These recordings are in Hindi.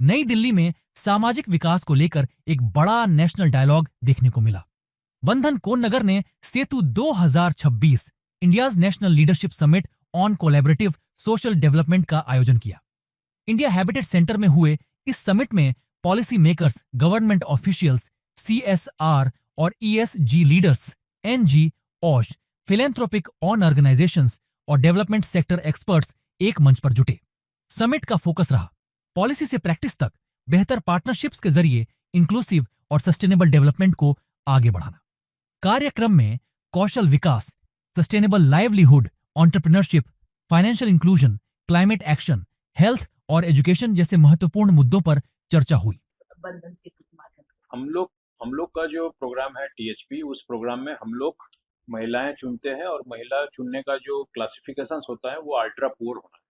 नई दिल्ली में सामाजिक विकास को लेकर एक बड़ा नेशनल डायलॉग देखने को मिला। बंधन कोन नगर ने सेतु 2026 India's national leadership summit on collaborative social development का आयोजन किया। इंडिया हैबिटेट सेंटर में हुए इस समिट में policy makers, government officials, CSR और ESG leaders, NG, OSH, philanthropic on organisations और डेवलपमेंट सेक्टर एक्सपर्ट्स एक मंच पर जुटे। समिट का फोकस रहा पॉलिसी से प्रैक्टिस तक बेहतर पार्टनरशिप्स के जरिए इंक्लूसिव और सस्टेनेबल डेवलपमेंट को आगे बढ़ाना। कार्यक्रम में कौशल विकास, sustainable livelihood, entrepreneurship, financial inclusion, climate action, health और एजुकेशन जैसे महत्वपूर्ण मुद्दों पर चर्चा हुई। बंधन सेतु के माध्यम से हम लोग का जो प्रोग्राम है THP, उस प्रोग्राम में हम लोग महिलाएं चुनते हैं और महिला चुनने का जो क्लासिफिकेशन होता है वो अल्ट्रा पुअर होना है।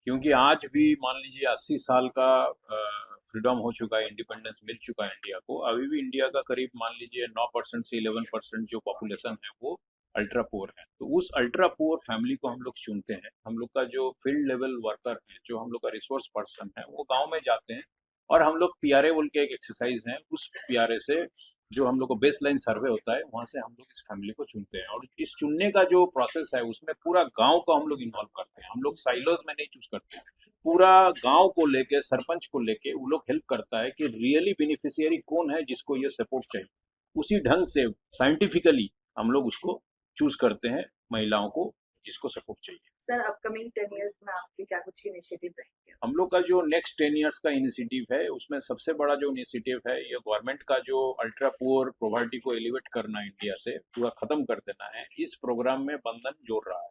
क्योंकि आज भी मान लीजिए 80 साल का फ्रीडम हो चुका है, इंडिपेंडेंस मिल चुका है इंडिया को, अभी भी इंडिया का करीब मान लीजिए 9% से 11% जो पॉपुलेशन है वो अल्ट्रा पुअर है। तो उस अल्ट्रा पुअर फैमिली को हम लोग चुनते हैं। हम लोग का जो फील्ड लेवल वर्कर है, जो हम लोग का रिसोर्स पर्सन है, वो गाँव में जाते हैं और हम लोग PRA बोल के एक एक्सरसाइज है, उस PRA से जो हम लोग को बेस लाइन सर्वे होता है, वहाँ से हम लोग इस फैमिली को चुनते हैं। और इस चुनने का जो प्रोसेस है उसमें पूरा गांव को हम लोग इन्वॉल्व करते हैं। हम लोग साइलोज में नहीं चूज करते हैं, पूरा गांव को लेके, सरपंच को लेके वो लोग हेल्प करता है कि रियली बेनिफिशियरी कौन है जिसको ये सपोर्ट चाहिए। उसी ढंग से साइंटिफिकली हम लोग उसको चूज करते हैं, महिलाओं को जिसको सपोर्ट चाहिए। सर, अपकमिंग 10 इयर्स में आपके क्या कुछ इनिशिएटिव रहेंगे? हम लोग का जो नेक्स्ट 10 इयर्स का इनिशिएटिव है, उसमें सबसे बड़ा जो इनिशिएटिव है, ये गवर्नमेंट का जो अल्ट्रा पुअर पॉवर्टी को एलिवेट करना है, इंडिया से पूरा खत्म कर देना है, इस प्रोग्राम में बंधन जोड़ रहा है।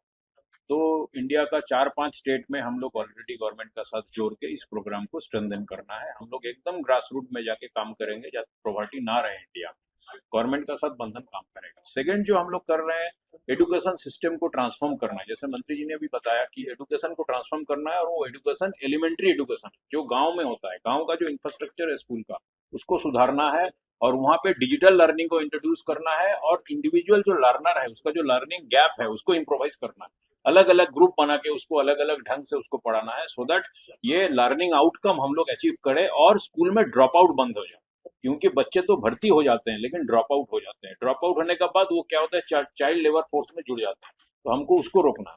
तो इंडिया का 4-5 स्टेट में हम लोग ऑलरेडी गवर्नमेंट का साथ जोड़ के इस प्रोग्राम को स्ट्रेंथन करना है। हम लोग एकदम ग्रास रूट में जाके काम करेंगे जहाँ पॉवर्टी ना रहे इंडिया में। गवर्नमेंट का साथ बंधन काम करेगा। सेकंड जो हम लोग कर रहे हैं, एजुकेशन सिस्टम को ट्रांसफॉर्म करना है। जैसे मंत्री जी ने भी बताया कि एजुकेशन को ट्रांसफॉर्म करना है, और वो एजुकेशन एलिमेंट्री एजुकेशन जो गांव में होता है, गांव का जो इंफ्रास्ट्रक्चर है स्कूल का, उसको सुधारना है और वहाँ पे डिजिटल लर्निंग को इंट्रोड्यूस करना है, और इंडिविजुअल जो लर्नर है उसका जो लर्निंग गैप है उसको इम्प्रोवाइज करना है। अलग अलग ग्रुप बना के उसको अलग अलग ढंग से उसको पढ़ाना है, सो दैट ये लर्निंग आउटकम हम लोग अचीव करें और स्कूल में ड्रॉप आउट बंद हो जाए। क्योंकि बच्चे तो भर्ती हो जाते हैं लेकिन ड्रॉप आउट हो जाते हैं। ड्रॉप आउट होने के बाद वो क्या होता है, चाइल्ड लेबर फोर्स में जुड़ जाते हैं। तो हमको उसको रोकना है।